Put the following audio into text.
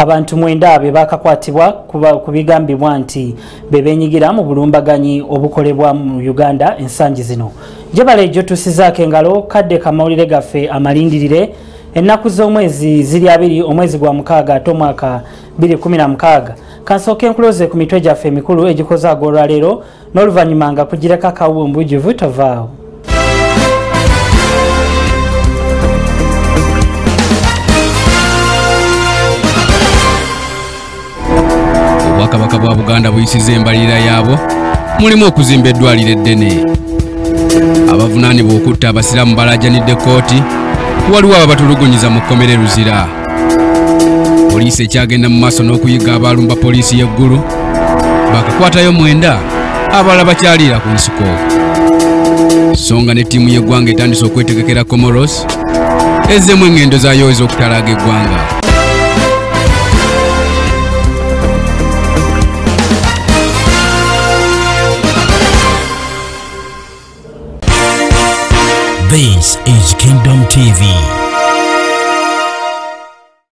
Abantu 9 be bakakwatibwa ku bigambibwa nti bebenyigira mu bulumbaganyi obukolebwa mu Uganda ensangi zino. Jebale jo tusizaake ngalo kadde kamawulire gaffe amalindirire ennaku z'omwezi ziri 2 omwezi gwa mukaaga omwaka 2016. Kansooke nkuloze ku mitwe gyaffe emikulu egikoza agolwa leero n'oluvannyuma nga kugireka kawumbu givutavaawo. Obwakabaka bwa Buganda buyisiza embalirira yaabwo mulimu okuzimba eddwaliro eddene. Abavunaanibwa okutta abasiraamu balaajanidde kkooti, waliwo ababatulugunyiza mu kkomera Luzira. Poliisi ekyagenda mu maaso n'okuyiga abaalumba poliisi y'eggulu, bakakwatayo 9 abalala bakyaliira ku nsiko. Songa ne ttiimu y'eggwanga etandise okwetegekera Comoros ezzeemu engendo zaayo ez'okutalaaga eggwanga. This is Kingdom TV.